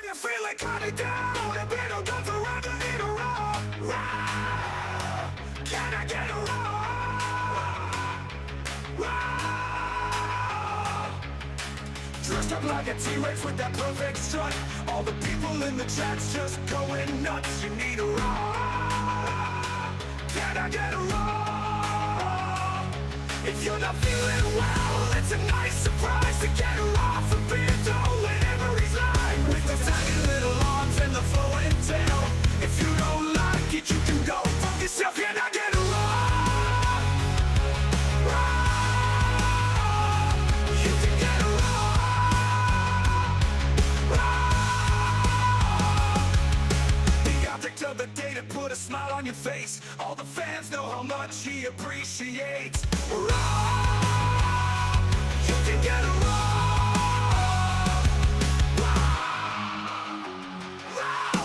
you feeling kinda down, and we don't go forever in a row. Can I get a dressed up like a T-Rex with that perfect strut. All the people in the chat's just going nuts. You need a roar. Can I get a roar? If you're not feeling well, it's a nice surprise to get her off a bit. Don't live his line with the tiny little arms and the flowing tail. If you don't like it, you can go fuck yourself. Can I get a roar? You can get a roar. The object of the day to put a smile on your face. All the fans know how much he appreciates. You can get a roar.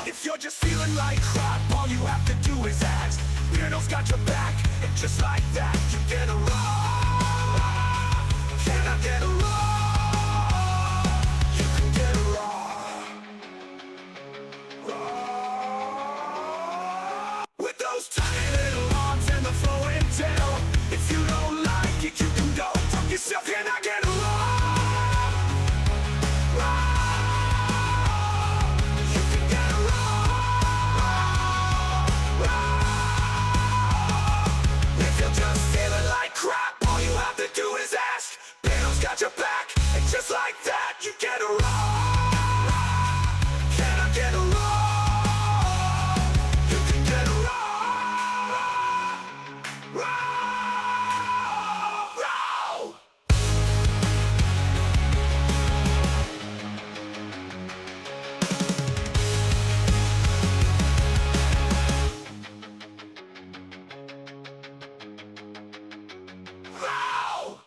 If you're just feeling like crap, all you have to do is ask. Beardo's got your back, and just like that, you get a roar. Can I get a roar? You can get a roar. With those tiny little arms and the flowing tail. If you don't like it, you can go fuck yourself. Can I get a roar? You can get a roar. If you're just feeling like crap, all you have to do is ask. Beardo's got your back, and just like that, you get a roar. Can I get a roar? You can get a roar. Roar. Row!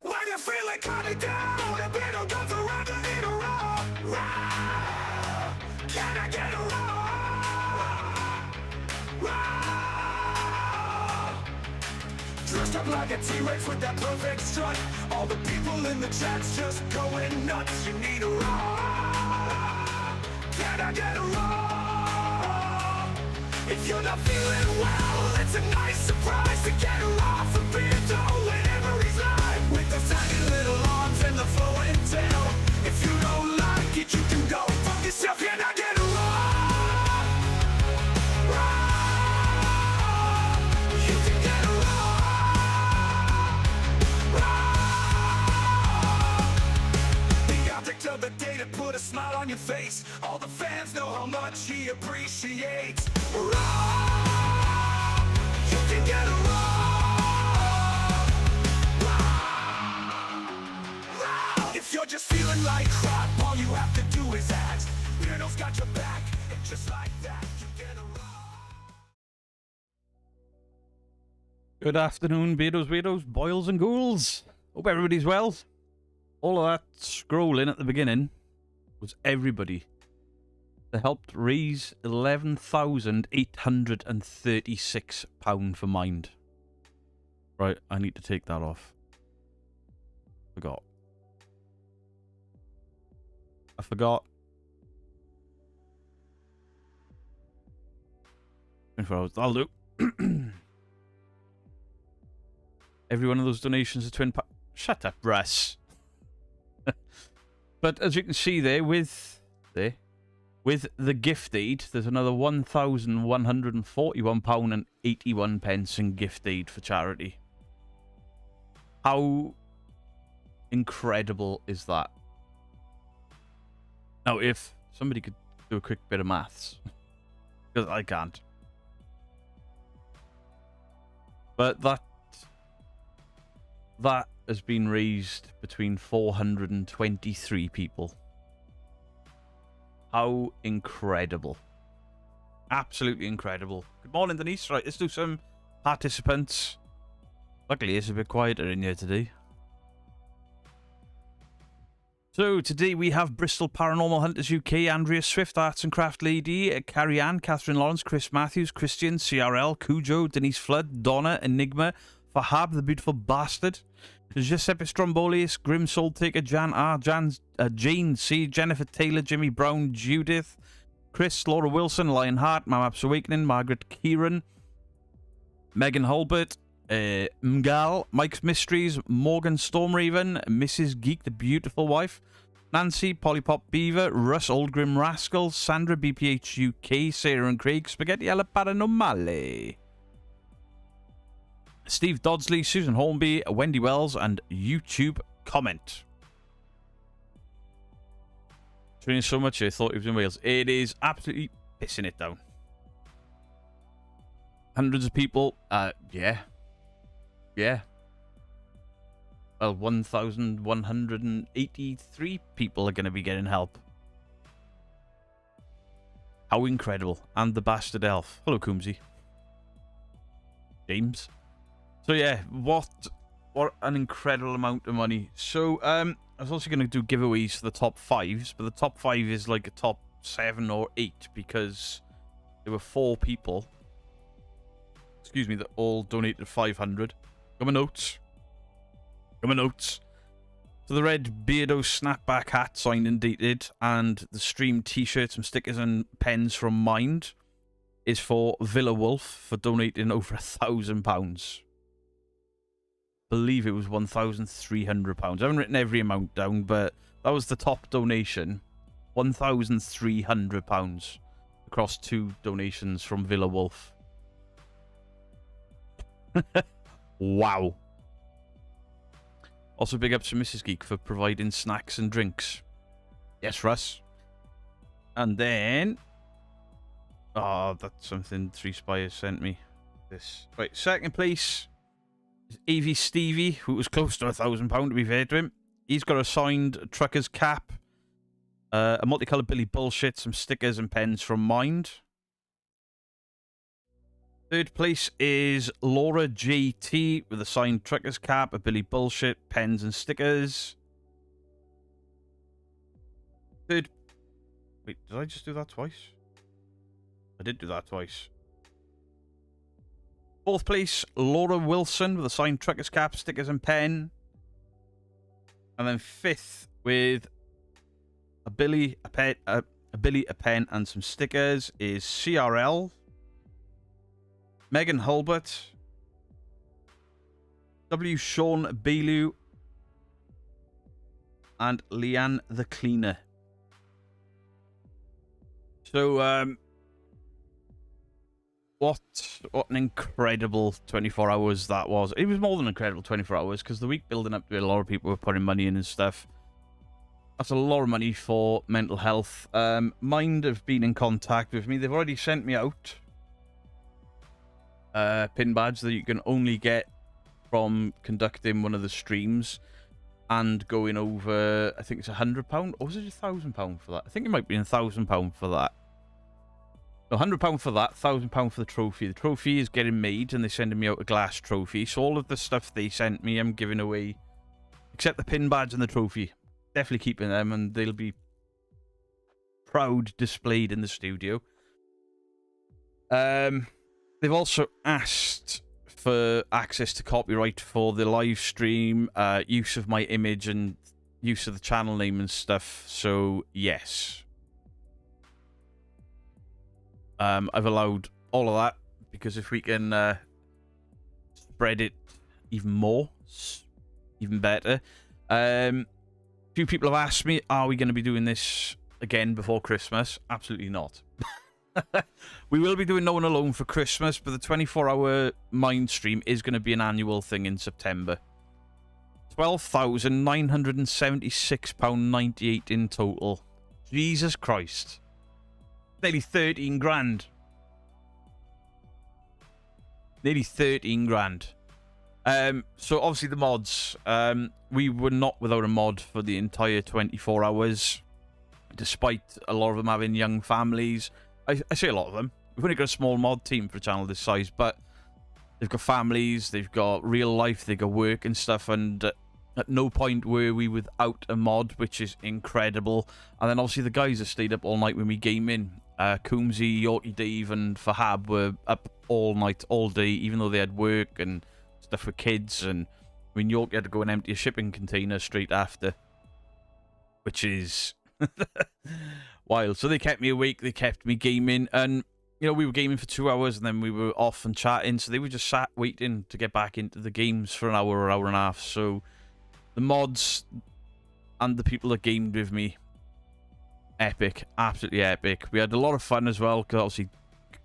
When you're feeling kinda down, and we don't go forever in a row. Row! Can I get a row? Row! Dressed up like a T-Rex with that perfect strut. All the people in the chat's just going nuts. You need a roar. Can I get a roar? If you're not feeling well, it's a nice surprise to get her off a bit. Don't live his life with the tiny little arms and the flowing tail. If you don't like it, you can go fuck yourself. Can I get a roar? You can get a roar. The object of the day to put a smile on your face. All the fans know how much he appreciates. You can get a roar. If you're just feeling like crap, all you have to do is ask. Beardo's got your back, and just like that, you get a roar. Good afternoon, Beardos, Weirdos, Boils and Ghouls. Hope everybody's well. All of that scrolling at the beginning was everybody that helped raise £11,836 for Mind. Right, I need to take that off. Forgot. I forgot. 24 hours. I'll do. Every one of those donations is Shut up, Russ. But as you can see there, with the gift aid, there's another £1,141.81 in gift aid for charity. How incredible is that? Now, if somebody could do a quick bit of maths, because I can't. But that has been raised between 423 people. How incredible. Absolutely incredible. Good morning, Denise. Right, let's do some participants. Luckily, it's a bit quieter in here today. So, today we have Bristol Paranormal Hunters UK, Andrea Swift, Arts and Craft Lady, Carrie Ann, Catherine Lawrence, Chris Matthews, Christian, CRL, Cujo, Denise Flood, Donna, Enigma, Fahab, the Beautiful Bastard, Giuseppe Strombolius, Grim Soul Taker, Jan R, Jane C, Jennifer Taylor, Jimmy Brown, Judith, Chris, Laura Wilson, Lionheart, Maps Awakening, Margaret Kieran, Megan Holbert, Mgal, Mike's Mysteries, Morgan Stormraven, Mrs. Geek, the Beautiful Wife, Nancy, Polypop Beaver, Russ, Old Grim Rascal, Sandra, BPH UK, Sarah and Craig, Spaghetti alla Paranormale, Steve Dodsley, Susan Hornby, Wendy Wells, and YouTube comment. It's raining so much I thought it was in Wales. It is absolutely pissing it down. Hundreds of people. Yeah. Well, 1,183 people are going to be getting help. How incredible. And the bastard elf. Hello, Coombsy. James. So yeah, what an incredible amount of money. So I was also going to do giveaways for the top 5s, but the top 5 is like a top 7 or 8 because there were 4 people, excuse me, that all donated 500. Got my notes. So the red Beardo snapback hat signed and dated, and the stream t-shirts, some stickers and pens from Mind is for Villa Wolf for donating over £1,000. Believe it was £1,300. I haven't written every amount down, but that was the top donation. £1,300 across 2 donations from Villa Wolf. Wow. Also big ups to Mrs. Geek for providing snacks and drinks. Yes, Russ. And then oh, that's something 3 Spires sent me. This right, second place Avy Stevie, who was close to £1,000 to be fair to him. He's got a signed trucker's cap, a multicolored Billy Bullshit, some stickers and pens from Mind. Third place is Laura JT with a signed trucker's cap, a Billy Bullshit, pens and stickers. Wait, did I just do that twice? I did do that twice. Fourth place, Laura Wilson with a signed trucker's cap, stickers and pen. And then fifth with a Billy, a pen, and some stickers is CRL, Megan Hulbert, W. Sean Bailu, and Leanne the Cleaner. So, what an incredible 24 hours that was. It was more than incredible 24 hours because the week building up to it, a lot of people were putting money in and stuff. That's a lot of money for mental health. Mind have been in contact with me. They've already sent me out a pin badge that you can only get from conducting one of the streams and going over, I think it's £100, or was it £1,000 for that? I think it might be £1,000 for that. So £100 for that, £1,000 for the trophy. The trophy is getting made and they're sending me out a glass trophy. So all of the stuff they sent me, I'm giving away, except the pin badge and the trophy. Definitely keeping them and they'll be proud displayed in the studio. They've also asked for access to copyright for the live stream, use of my image and use of the channel name and stuff. So yes. I've allowed all of that because if we can spread it even more, even better. A few people have asked me, are we going to be doing this again before Christmas? Absolutely not. We will be doing No One Alone for Christmas, but the 24-hour Mind stream is going to be an annual thing in September. £12,976.98 in total. Jesus Christ. Nearly 13 grand. Nearly 13 grand. So obviously the mods. We were not without a mod for the entire 24 hours. Despite a lot of them having young families. I say a lot of them. We've only got a small mod team for a channel this size, but they've got families, they've got real life, they've got work and stuff, and at no point were we without a mod, which is incredible. And then obviously the guys that stayed up all night when we game in. Coombsy, Yorkie Dave and Fahab were up all night, all day, even though they had work and stuff with kids, and I mean, York had to go and empty a shipping container straight after, which is wild. So they kept me awake, they kept me gaming, and you know, we were gaming for 2 hours and then we were off and chatting, so they were just sat waiting to get back into the games for an hour or hour and a half. So the mods and the people that gamed with me, epic, absolutely epic. We had a lot of fun as well, because obviously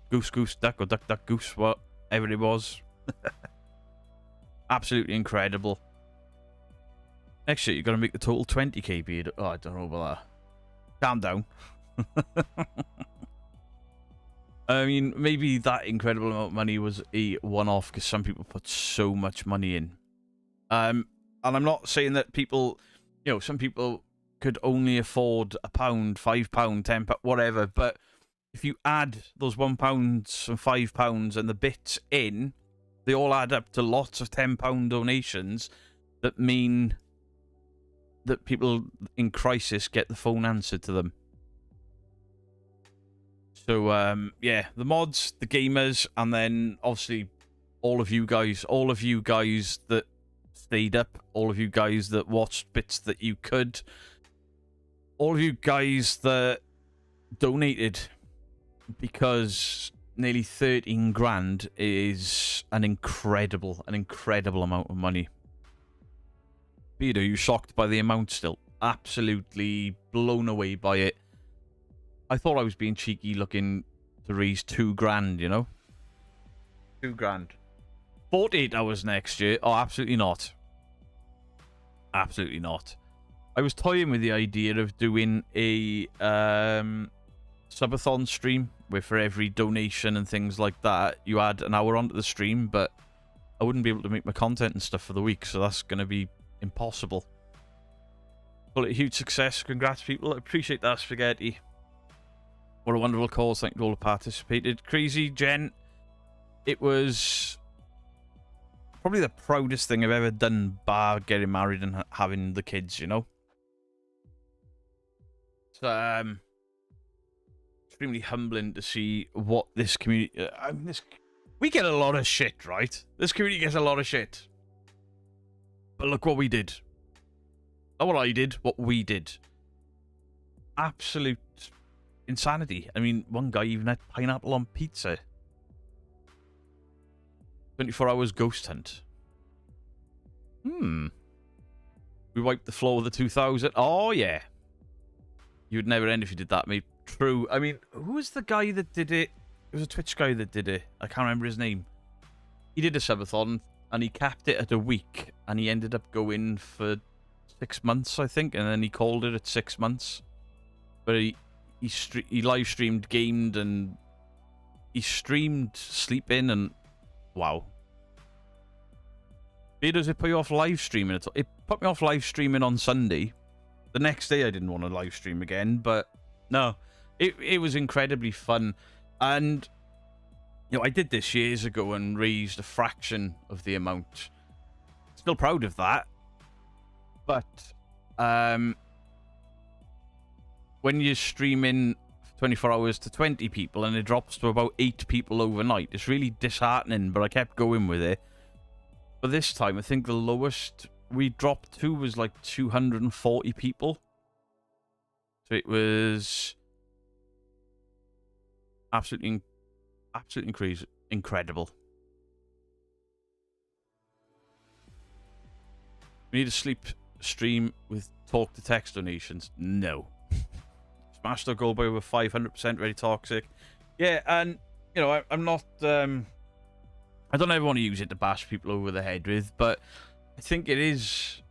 Goose Goose Duck, or Duck Duck Goose, whatever it was. Absolutely incredible. Next year, you're going to make the total 20k beard. Oh, I don't know about that. Calm down. I mean, maybe that incredible amount of money was a one-off, because some people put so much money in. And I'm not saying that people, you know, some people could only afford £1, £5, £10, whatever, but if you add those £1 and £5 and the bits in, they all add up to lots of £10 donations that mean that people in crisis get the phone answered to them. So, yeah, the mods, the gamers, and then obviously all of you guys that stayed up, all of you guys that watched bits that you could, all of you guys that donated, because nearly 13 grand is an incredible amount of money. Peter, are you shocked by the amount still? Absolutely blown away by it. I thought I was being cheeky looking to raise 2 grand, you know? 2 grand. 48 hours next year? Oh, absolutely not. Absolutely not. I was toying with the idea of doing a subathon stream where for every donation and things like that, you add an hour onto the stream, but I wouldn't be able to make my content and stuff for the week, so that's going to be impossible. Well, a huge success. Congrats, people. I appreciate that, Spaghetti. What a wonderful cause. Thank you all who participated. Crazy, Jen. It was probably the proudest thing I've ever done, bar getting married and having the kids, you know? It's extremely humbling to see what this community... I mean, we get a lot of shit, right? This community gets a lot of shit. But look what we did. Not what I did, what we did. Absolute insanity. I mean, one guy even had pineapple on pizza. 24 hours ghost hunt. We wiped the floor with the 2000. Oh, yeah. You'd never end if you did that, mate. True. I mean, who was the guy that did it? It was a Twitch guy that did it. I can't remember his name. He did a subathon, and he capped it at a week, and he ended up going for 6 months, I think, and then he called it at 6 months. But he live streamed, gamed, and he streamed sleeping, and wow. Does it put you off live streaming at all? It put me off live streaming on Sunday. The next day I didn't want to live stream again, but no, it was incredibly fun. And you know, I did this years ago and raised a fraction of the amount. Still proud of that. But when you're streaming 24 hours to 20 people and it drops to about 8 people overnight, it's really disheartening, but I kept going with it. But this time, I think the lowest we dropped to was like 240 people. So it was absolutely crazy, incredible. We need a sleep stream with talk to text donations. No. Smashed our goal by over 500%. Very toxic. Yeah, and you know, I'm not. I don't ever want to use it to bash people over the head with, but I think it is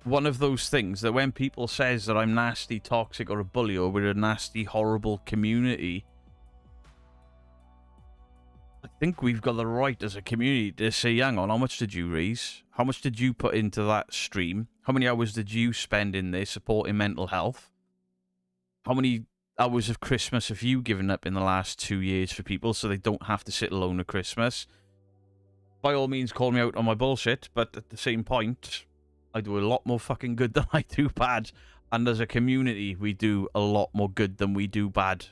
one of those things that when people says that I'm nasty, toxic, or a bully, or we're a nasty, horrible community, I think we've got the right as a community to say, hang on, how much did you raise? How much did you put into that stream? How many hours did you spend in there supporting mental health? How many hours of Christmas have you given up in the last 2 years for people so they don't have to sit alone at Christmas? By all means, call me out on my bullshit, but at the same point, I do a lot more fucking good than I do bad. And as a community, we do a lot more good than we do bad.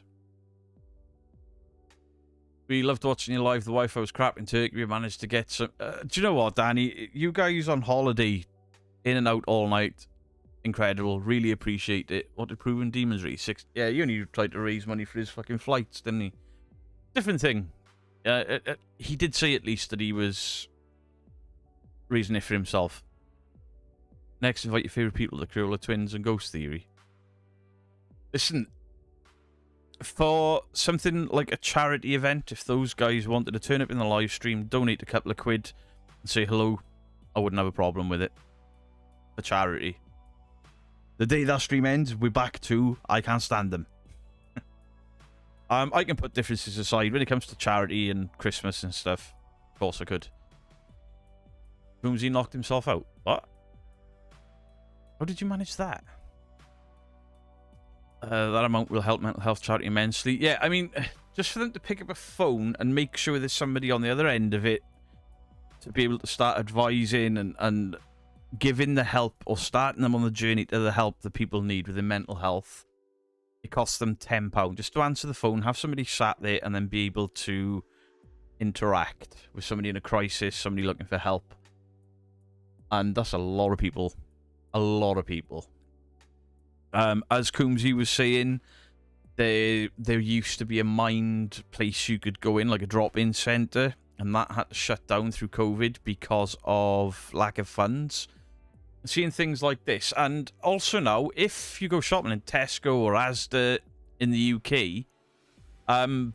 We loved watching you live. The Wi-Fi was crap in Turkey. We managed to get some... do you know what, Danny? You guys on holiday, in and out all night. Incredible. Really appreciate it. What did Proven Demons raise? Yeah, he only tried to raise money for his fucking flights, didn't he? Different thing. He did say at least that he was raising it for himself. Next, invite your favourite people, the Crayola Twins and Ghost Theory. Listen... For something like a charity event, if those guys wanted to turn up in the live stream, donate a couple of quid, and say hello, I wouldn't have a problem with it. For charity. The day that stream ends, we're back to I can't stand them. I can put differences aside when it comes to charity and Christmas and stuff. Of course I could. Boomsy knocked himself out. What? How did you manage that? That amount will help mental health charity immensely. Yeah, I mean, just for them to pick up a phone and make sure there's somebody on the other end of it to be able to start advising and giving the help or starting them on the journey to the help that people need within mental health. It costs them £10 just to answer the phone, have somebody sat there and then be able to interact with somebody in a crisis, somebody looking for help. And that's a lot of people. A lot of people. As Coombsy was saying, there used to be a mind place you could go in, like a drop-in centre, and that had to shut down through COVID because of lack of funds. Seeing things like this, and also now, if you go shopping in Tesco or Asda in the UK,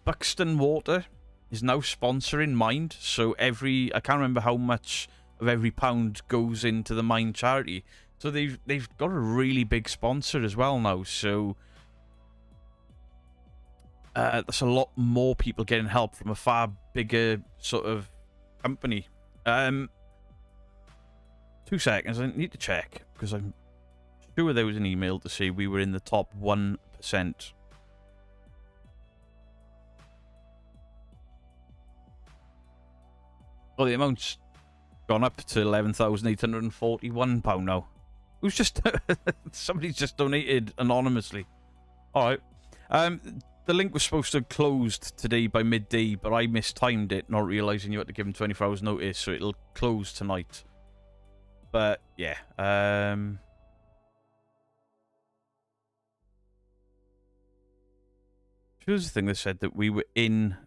Buxton Water is now sponsoring Mind, so I can't remember how much of every pound goes into the Mind charity. So they've got a really big sponsor as well now, so that's a lot more people getting help from a far bigger sort of company. 2 seconds, I need to check, because I'm sure there was an email to say we were in the top 1%. Well, the amount's gone up to £11,841 now. Who's just... somebody's just donated anonymously. Alright. The link was supposed to have closed today by midday, but I mistimed it, not realising you had to give them 24 hours notice, so it'll close tonight. But, yeah. Here's the thing that said that we were in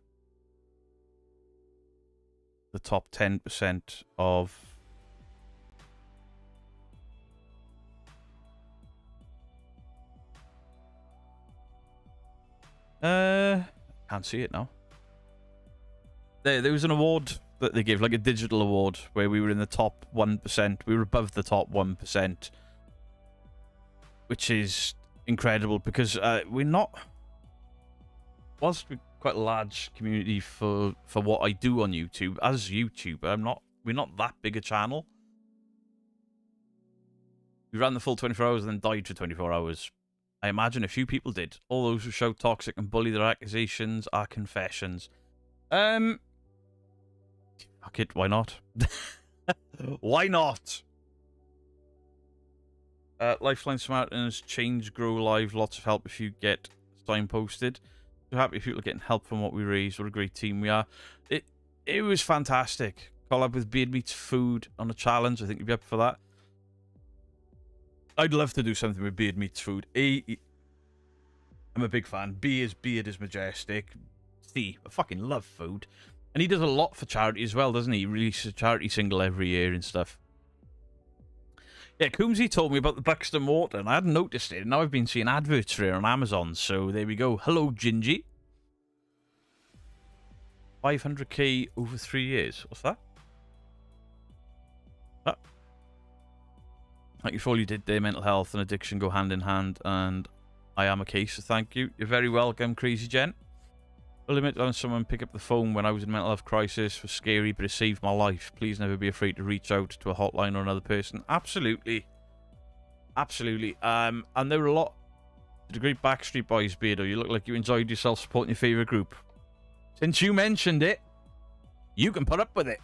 the top 10% of... can't see it now. There was an award that they gave, like a digital award, where we were in the top 1%. We were above the top 1%, which is incredible because we're not. Whilst we're quite a large community for what I do on YouTube as a YouTuber, we're not that big a channel. We ran the full 24 hours and then died for 24 hours. I imagine a few people did. All those who shout toxic and bully their accusations are confessions. Fuck it, why not? Why not? Lifeline Samaritans, Change, Grow Live, lots of help if you get signposted. So happy people are getting help from what we raised. What a great team we are. It was fantastic. Collab with Beard Meats Food on a challenge. I think you'd be up for that. I'd love to do something with Beard Meats Food. I'm a big fan. His beard is majestic. C, I fucking love food. And he does a lot for charity as well, doesn't he? He releases a charity single every year and stuff. Yeah, Coombsy told me about the Buxton Water, and I hadn't noticed it. And now I've been seeing adverts for it on Amazon, so there we go. Hello, Gingy. 500k over 3 years. What's that? Thank you for all you did there. Mental health and addiction go hand in hand, and I am a case, so thank you. You're very welcome, Crazy Gent. I'll admit on someone pick up the phone when I was in mental health crisis was scary, but it saved my life. Please never be afraid to reach out to a hotline or another person. Absolutely. Absolutely. And there were a lot. To the great Backstreet Boys, Beardo, you look like you enjoyed yourself supporting your favourite group. Since you mentioned it, you can put up with it.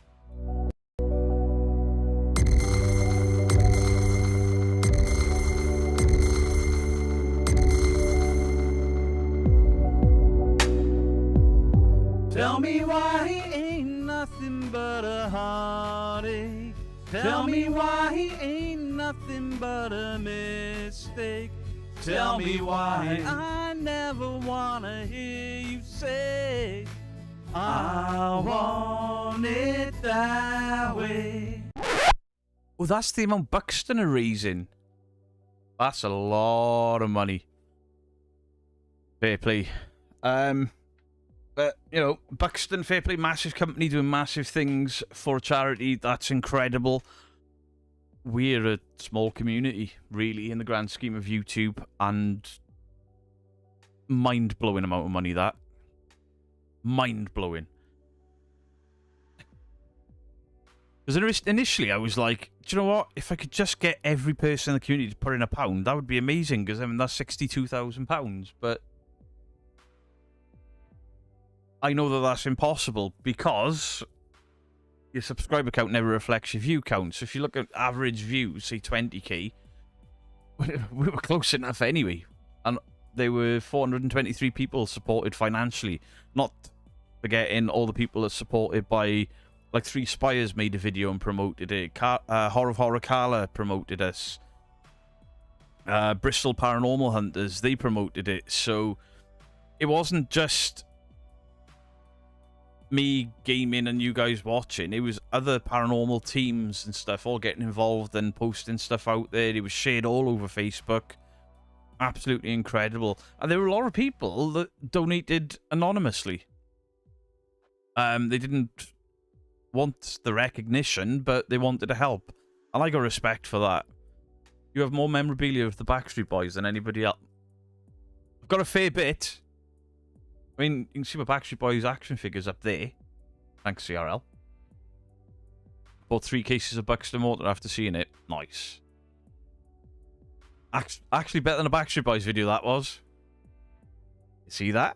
Tell me why he ain't nothing but a heartache. Tell me why he ain't nothing but a mistake. Tell me why I never wanna hear you say I want it that way. Oh, that's the amount Buxton are raising. That's a lot of money. Fair play. But, you know, Buxton, fair play, massive company doing massive things for a charity. That's incredible. We're a small community, really, in the grand scheme of YouTube, and mind-blowing amount of money, that. Mind-blowing. Because initially I was like, do you know what? If I could just get every person in the community to put in £1, that would be amazing, because I mean, that's £62,000, but I know that that's impossible because your subscriber count never reflects your view count. So if you look at average views, say 20k, we were close enough anyway. And there were 423 people supported financially. Not forgetting all the people that supported by, like, Three Spires made a video and promoted it. Horror of Horror Carla promoted us. Bristol Paranormal Hunters, they promoted it. So it wasn't just me gaming and you guys watching. It was other paranormal teams and stuff all getting involved and posting stuff out there. It was shared all over Facebook. Absolutely incredible. And there were a lot of people that donated anonymously. They didn't want the recognition, but they wanted to help. And I got respect for that. You have more memorabilia of the Backstreet Boys than anybody else. I've got a fair bit. I mean, you can see my Backstreet Boys action figures up there. Thanks, CRL. Bought 3 cases of Buxton Water after seeing it. Nice. Actually better than a Backstreet Boys video, that was. You see that?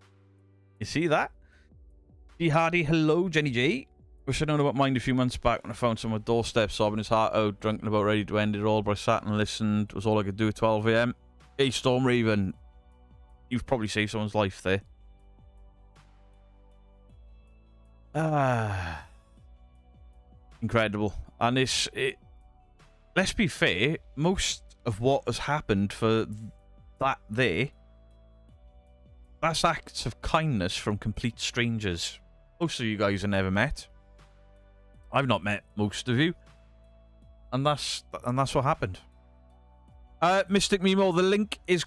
You see that? G Hardy, hello, Jenny J. Wish I'd known about Mind a few months back when I found someone on my doorstep sobbing his heart out, drunk and about ready to end it all, but I sat and listened. It was all I could do at 12 AM. Hey, Storm Raven. You've probably saved someone's life there. Incredible. And let's be fair, most of what has happened for that there, that's acts of kindness from complete strangers. Most of you guys have never met. I've not met most of you. And that's what happened. Mystic Mimo, the link is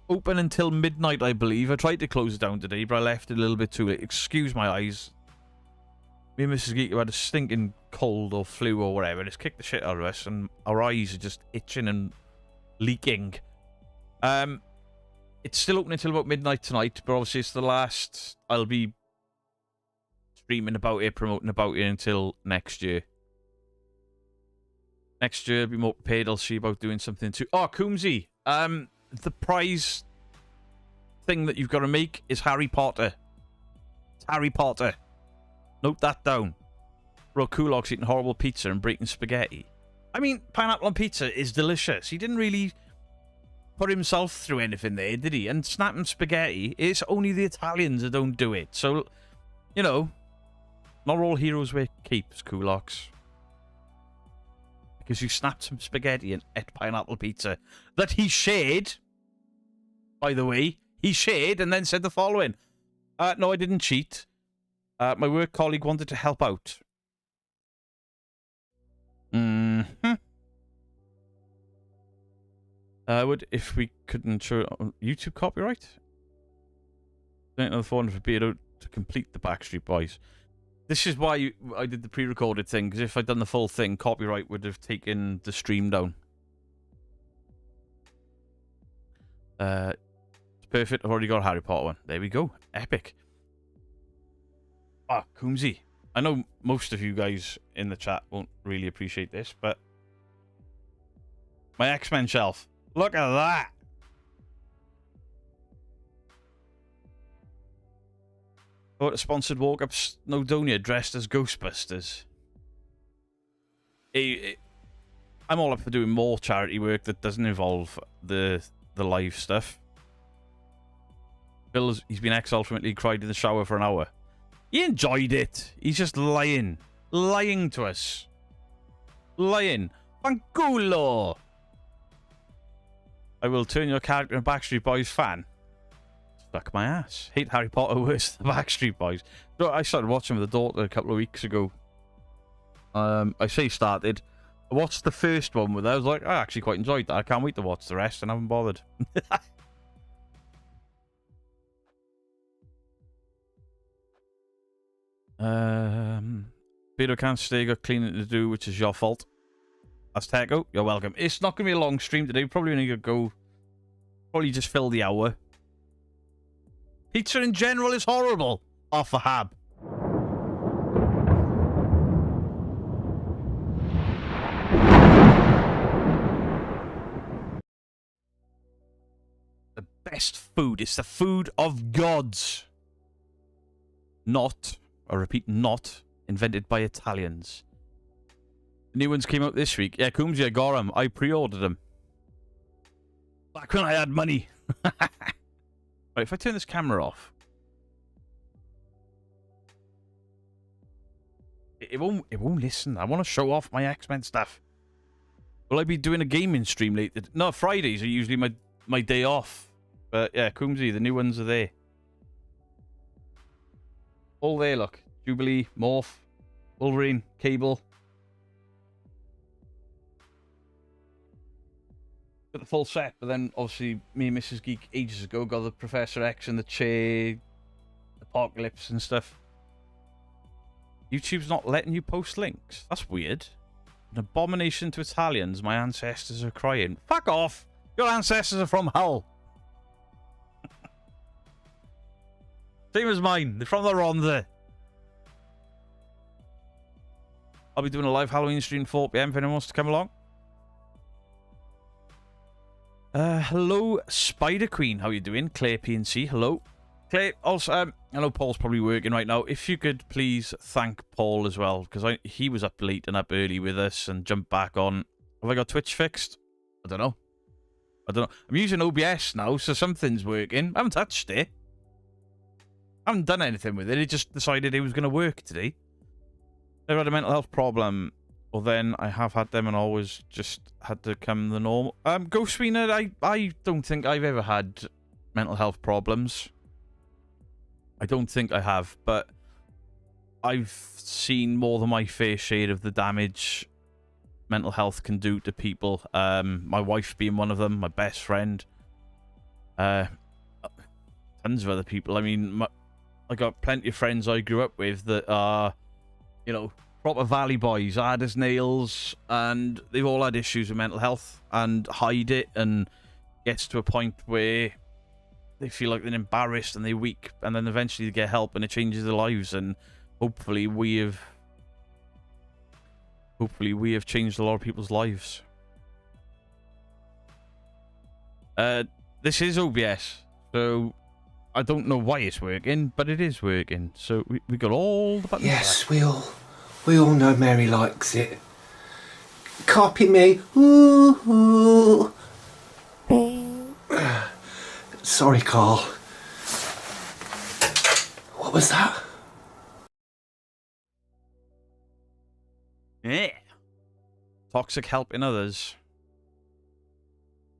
open until midnight, I believe. I tried to close it down today, but I left it a little bit too late. Excuse my eyes. Me and Mrs. Geek had a stinking cold or flu or whatever. It's kicked the shit out of us, and our eyes are just itching and leaking. It's still open until about midnight tonight, but obviously it's the last. I'll be streaming about it, promoting about it until next year. Next year, I'll be more prepared. I'll see about doing something too. Oh, Coombsy. The prize thing that you've got to make is Harry Potter. It's Harry Potter. Note that down. Bro, Kulok's eating horrible pizza and breaking spaghetti. I mean, pineapple on pizza is delicious. He didn't really put himself through anything there, did he? And snapping spaghetti, it's only the Italians that don't do it. So, you know, not all heroes wear capes, Kuloks. Because you snapped some spaghetti and ate pineapple pizza that he shared, by the way. He shared and then said the following. No, I didn't cheat. My work colleague wanted to help out. Would if we couldn't show YouTube copyright? Another 400 for Beardo to complete the Backstreet Boys. This is why I did the pre-recorded thing, because if I'd done the full thing, copyright would have taken the stream down. It's perfect. I've already got a Harry Potter one. There we go. Epic. Ah, Coombsy. I know most of you guys in the chat won't really appreciate this, but my X-Men shelf. Look at that. Got a sponsored walk up Snowdonia dressed as Ghostbusters. I'm all up for doing more charity work that doesn't involve the live stuff. He's been exiled from Italy, cried in the shower for an hour. He enjoyed it. He's just lying. Lying to us. Lying. Fanculo. I will turn your character a Backstreet Boys fan. Stuck my ass. Hate Harry Potter worse than Backstreet Boys. So I started watching with the daughter a couple of weeks ago. I say started. I watched the first one with her. I was like, I actually quite enjoyed that. I can't wait to watch the rest, and I haven't bothered. Peter can't stay, got cleaning to do, which is your fault. Azteco, you're welcome. It's not going to be a long stream today. Probably only going to go... Probably just fill the hour. Pizza in general is horrible. Off a hab. The best food is the food of gods. Not, I repeat, not invented by Italians. The new ones came out this week. Yeah, Coombs, got them. I pre-ordered them. Back when I had money. Right, if I turn this camera off. It won't listen. I want to show off my X-Men stuff. Will I be doing a gaming stream later? No, Fridays are usually my day off. But yeah, Coombsy, the new ones are there. All there, look. Jubilee, Morph, Wolverine, Cable. Got the full set, but then obviously me and Mrs. Geek ages ago got the Professor X and the Che, Apocalypse and stuff. YouTube's not letting you post links. That's weird. An abomination to Italians. My ancestors are crying. Fuck off! Your ancestors are from Hull. Same as mine. They're from the Ronda. I'll be doing a live Halloween stream 4 PM if anyone wants to come along. Hello, Spider Queen. How you doing? Claire PNC. Hello. Claire, also, I know Paul's probably working right now. If you could please thank Paul as well, because he was up late and up early with us and jumped back on. Have I got Twitch fixed? I don't know. I'm using OBS now, so something's working. I haven't touched it. I haven't done anything with it. It just decided it was going to work today. Never had a mental health problem. Well, then I have had them and always just had to come the normal. Ghost Wiener, I don't think I've ever had mental health problems. I don't think I have, but I've seen more than my fair share of the damage mental health can do to people. My wife being one of them, my best friend. Tons of other people. I mean, I got plenty of friends I grew up with that are, you know, proper Valley boys, hard as nails, and they've all had issues with mental health and hide it, and gets to a point where they feel like they're embarrassed and they're weak, and then eventually they get help and it changes their lives, and hopefully we have changed a lot of people's lives. This is OBS, so I don't know why it's working, but it is working. So we got all the buttons. Yes, back. We all know Mary likes it. Copy me. Ooh, ooh. Sorry, Carl. What was that? Yeah. Toxic help in others.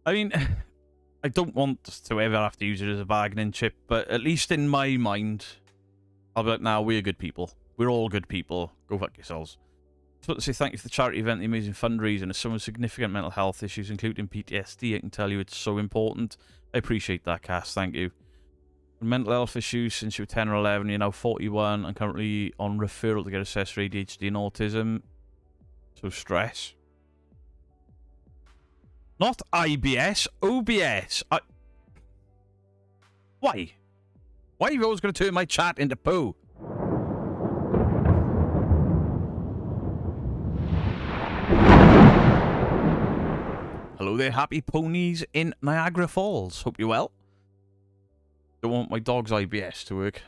I mean, I don't want to ever have to use it as a bargaining chip, but at least in my mind, I'll be like, nah, we're good people. We're all good people. Go fuck yourselves. Just want to say thank you for the charity event, the amazing fundraising. As someone with significant mental health issues, including PTSD, I can tell you it's so important. I appreciate that, Cass. Thank you. Mental health issues since you were 10 or 11. You're now 41 and currently on referral to get assessed for ADHD and autism. So stress. Not IBS, OBS. Why? Why are you always going to turn my chat into poo? Hello there, happy ponies in Niagara Falls. Hope you're well. Don't want my dog's IBS to work.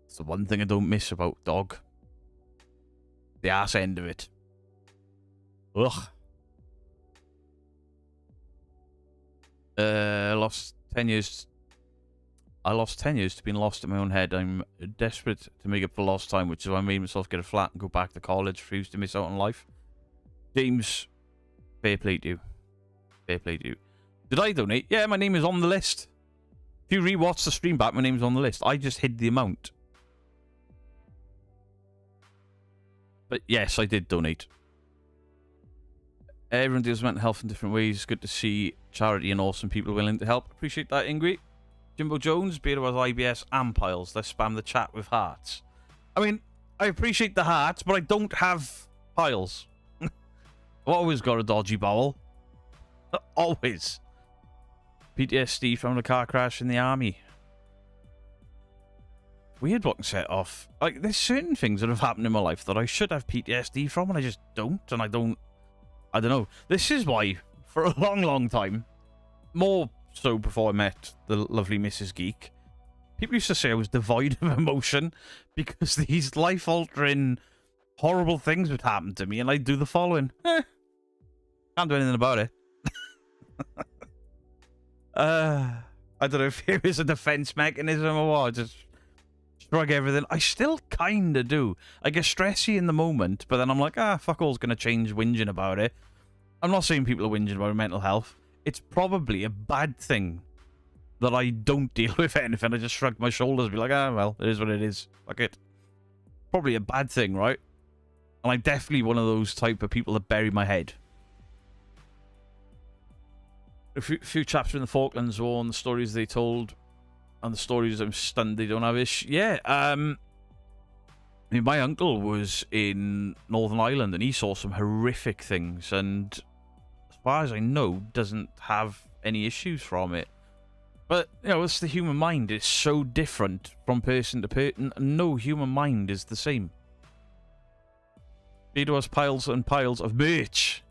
It's the one thing I don't miss about dog. The ass end of it. Ugh. Lost 10 years I lost 10 years to being lost in my own head. I'm desperate to make up for lost time, which is why I made myself get a flat and go back to college. Refuse to miss out on life. James, fair play to you. Fair play to you. Did I donate? Yeah, my name is on the list. If you rewatch the stream back, my name's on the list. I just hid the amount. But yes, I did donate. Everyone deals with mental health in different ways. Good to see charity and awesome people willing to help. Appreciate that, Ingrid. Jimbo Jones, Beardo has IBS and piles. Let's spam the chat with hearts. I mean, I appreciate the hearts, but I don't have piles. I've always got a dodgy bowel. Always. PTSD from a car crash in the army. Weird what can set off. Like, there's certain things that have happened in my life that I should have PTSD from, and I just don't, and I don't know. This is why, for a long, long time, more so before I met the lovely Mrs. Geek, people used to say I was devoid of emotion because these life-altering, horrible things would happen to me, and I'd do the following. Can't do anything about it. I don't know if it was a defense mechanism or what. Just shrug everything. I still kind of do. I get stressy in the moment, but then I'm like, fuck all's going to change whinging about it. I'm not saying people are whinging about mental health. It's probably a bad thing that I don't deal with anything. I just shrug my shoulders and be like, well, it is what it is. Fuck it. Probably a bad thing, right? And I'm definitely one of those type of people that bury my head. A few chaps in the Falklands War and the stories they told, and the stories I'm stunned they don't have ish. Yeah, I mean, my uncle was in Northern Ireland and he saw some horrific things, and as far as I know, doesn't have any issues from it. But, you know, it's the human mind. It's so different from person to person. No human mind is the same. Beardo has piles and piles of merch.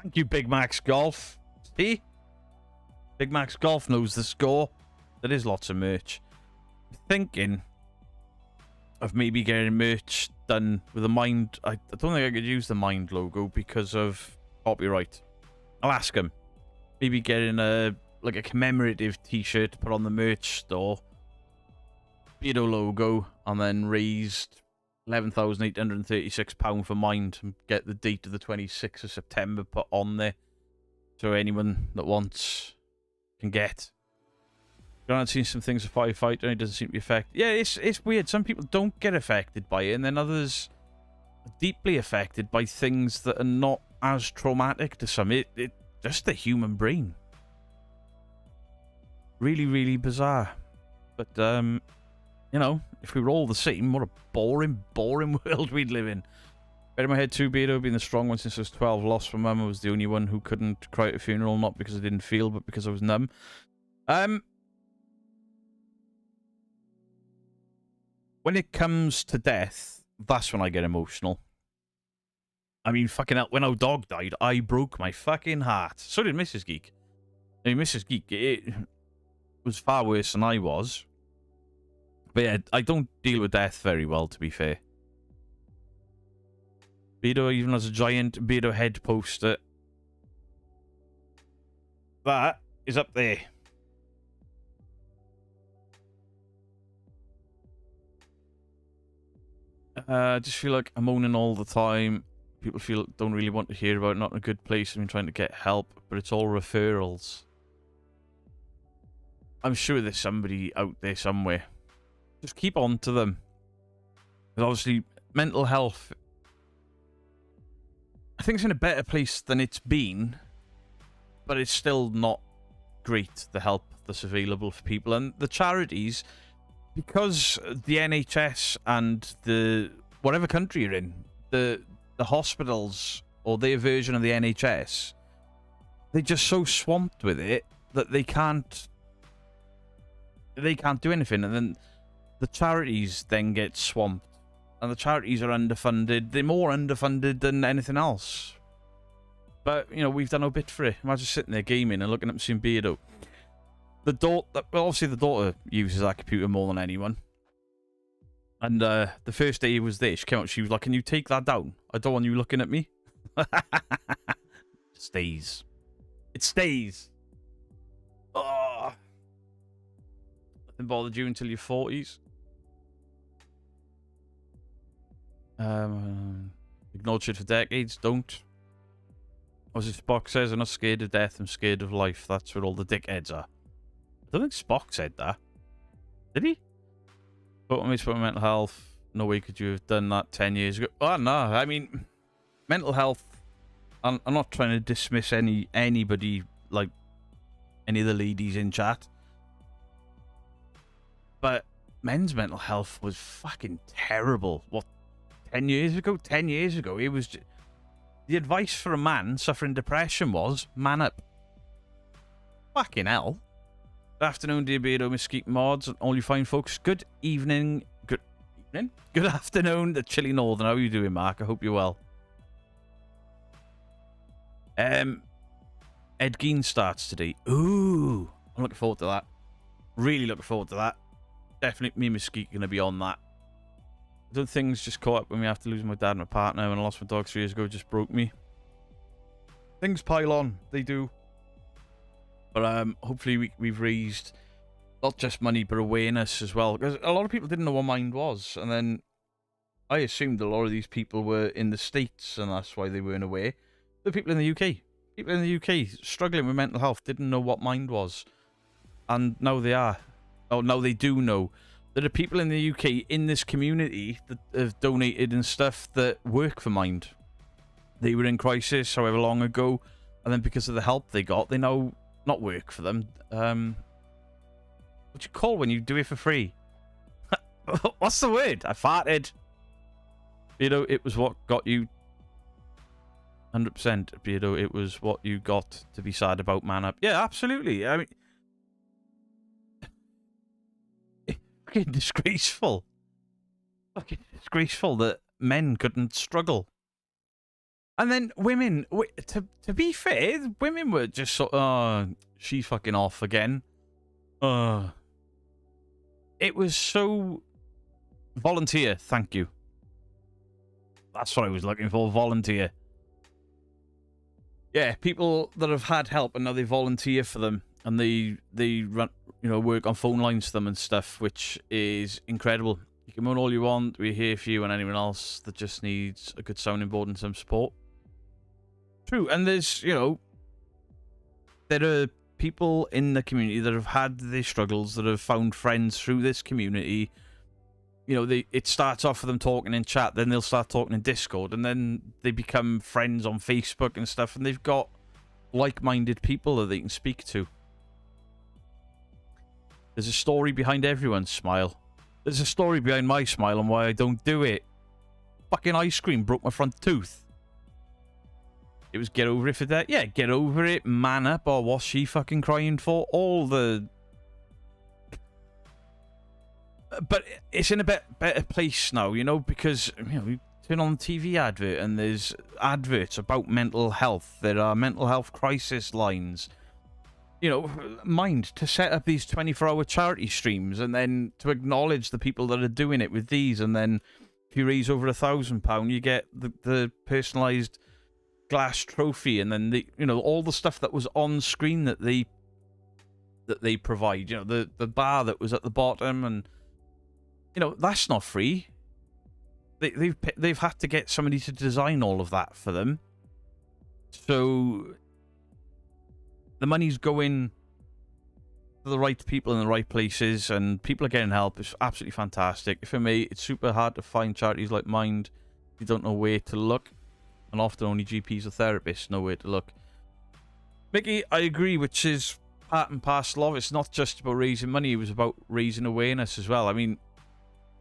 Thank you, Big Max Golf. See? Big Max Golf knows the score. There is lots of merch. I'm thinking of maybe getting merch done with a Mind. I don't think I could use the Mind logo because of copyright. I'll ask him. Maybe getting a commemorative t-shirt to put on the merch store. Beardo logo, and then raised £11,836 for Mind and get the date of the 26th of September put on there. So anyone that wants can get. I've seen some things of firefighter and it doesn't seem to be affected. Yeah, it's weird. Some people don't get affected by it, and then others are deeply affected by things that are not as traumatic to some. It just the human brain. Really, really bizarre. But you know, if we were all the same, what a boring, boring world we'd live in. Better in my head too, Beardo, being the strong one since I was 12. Lost my mum. I was the only one who couldn't cry at a funeral, not because I didn't feel, but because I was numb. When it comes to death, that's when I get emotional. I mean, fucking hell, when our dog died, I broke my fucking heart. So did Mrs. Geek. I mean, Mrs. Geek, it was far worse than I was. But yeah, I don't deal with death very well, to be fair. Beardo even has a giant Beardo head poster. That is up there. I just feel like I'm moaning all the time. People don't really want to hear about it, not in a good place. I've been trying to get help, but it's all referrals. I'm sure there's somebody out there somewhere. Just keep on to them. But obviously, mental health, I think it's in a better place than it's been, but it's still not great, the help that's available for people. And the charities, because the NHS and the whatever country you're in, the hospitals or their version of the NHS, they're just so swamped with it that they can't do anything. And then the charities then get swamped. And the charities are underfunded. They're more underfunded than anything else. But, you know, we've done our bit for it. Imagine sitting there gaming and looking at seeing Beardo. Well, obviously the daughter uses that computer more than anyone. And the first day he was there, she came out, she was like, "Can you take that down? I don't want you looking at me." Stays. It stays. Oh. Nothing bothered you until your 40s. Ignored shit for decades. Don't. As if Spock says, I'm not scared of death, I'm scared of life. That's what all the dickheads are. I don't think Spock said that. Did he? But me about mental health. No way could you have done that 10 years ago. Oh, no. I mean, mental health. I'm not trying to dismiss anybody, like any of the ladies in chat. But men's mental health was fucking terrible. What, 10 years ago? 10 years ago, it was... The advice for a man suffering depression was, man up. Fucking hell. Good afternoon, dear Beardo, Mesquite Mods, and all you fine folks. Good evening. Good evening? Good afternoon, the chilly northern. How are you doing, Mark? I hope you're well. Ed Gein starts today. Ooh. I'm looking forward to that. Really looking forward to that. Definitely me and Mesquite are going to be on that. I don't things just caught up with me after losing my dad and my partner. When I lost my dog 3 years ago, it just broke me. Things pile on. They do. But hopefully we've raised not just money, but awareness as well. Because a lot of people didn't know what Mind was. And then I assumed a lot of these people were in the States, and that's why they weren't aware. The people in the UK. People in the UK struggling with mental health didn't know what Mind was. And now they are. Oh, now they do know. There are people in the UK in this community that have donated and stuff that work for Mind. They were in crisis however long ago, and then because of the help they got, they now not work for them. What you call when you do it for free? What's the word? I farted. Beardo, it was what got you 100%. Beardo, it was what you got to be sad about, man up. Yeah, absolutely. I mean, fucking disgraceful. Fucking disgraceful that men couldn't struggle. And then women, to be fair, women were just sort of, oh, she's fucking off again. It was so... Volunteer, thank you. That's what I was looking for, volunteer. Yeah, people that have had help and now they volunteer for them. And they run, you know, work on phone lines for them and stuff, which is incredible. You can moan all you want. We're here for you and anyone else that just needs a good sounding board and some support. True, and there's, you know, there are people in the community that have had their struggles, that have found friends through this community. You know, it starts off with them talking in chat, then they'll start talking in Discord, and then they become friends on Facebook and stuff, and they've got like-minded people that they can speak to. There's a story behind everyone's smile. There's a story behind my smile and why I don't do it. Fucking ice cream broke my front tooth. It was get over it for that. Yeah, get over it, man up, or what's she fucking crying for? All the... But it's in a better place now, you know, because, you know, you turn on the TV advert and there's adverts about mental health. There are mental health crisis lines. You know, Mind to set up these 24-hour charity streams and then to acknowledge the people that are doing it with these, and then if you raise over £1,000, you get the personalised glass trophy, and then the, you know, all the stuff that was on screen that they provide. You know, the bar that was at the bottom, and you know that's not free. They've had to get somebody to design all of that for them. So the money's going to the right people in the right places, and people are getting help. It's absolutely fantastic. For me, it's super hard to find charities like Mind. You don't know where to look, and often only GPs or therapists know where to look. Mickey, I agree, which is part and parcel of it. It's not just about raising money, it was about raising awareness as well. I mean,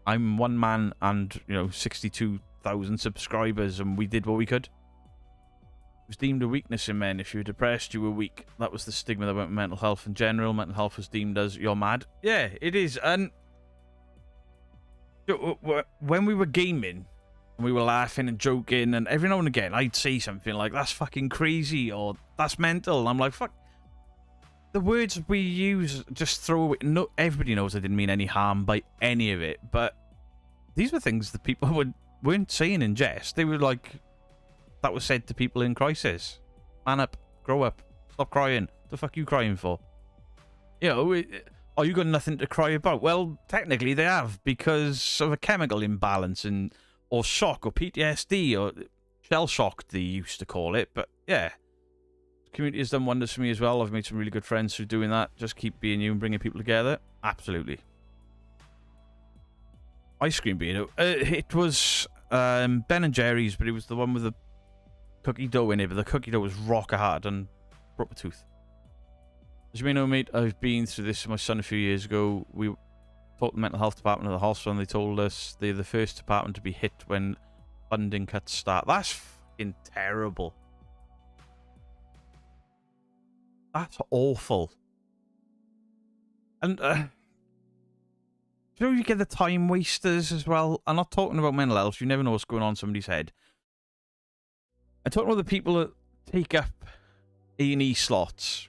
I'm one man and, you know, 62,000 subscribers, and we did what we could. It was deemed a weakness in men. If you were depressed, you were weak. That was the stigma that went with mental health in general. Mental health was deemed as you're mad. Yeah, it is. And when we were gaming, we were laughing and joking, and every now and again I'd say something like, that's fucking crazy, or that's mental, and I'm like, fuck. The words we use, just throw away. No, everybody knows I didn't mean any harm by any of it, but these were things that people weren't saying in jest. They were like, that was said to people in crisis. Man up, grow up, stop crying. What the fuck are you crying for? You know, Oh, you got nothing to cry about? Well, technically they have, because of a chemical imbalance and or shock or PTSD or shell shock they used to call it. But yeah, the community has done wonders for me as well. I've made some really good friends through doing that. Just keep being you and bringing people together. Absolutely. Ice cream beer. It was Ben and Jerry's, but it was the one with the cookie dough in it. But the cookie dough was rock hard and broke my tooth. As you may know, mate, I've been through this with my son a few years ago. We talked to the mental health department of the hospital, and they told us they're the first department to be hit when funding cuts start. That's fucking terrible. That's awful. And you know, you get the time wasters as well. I'm not talking about mental health. You never know what's going on in somebody's head. I'm talking about the people that take up A&E slots.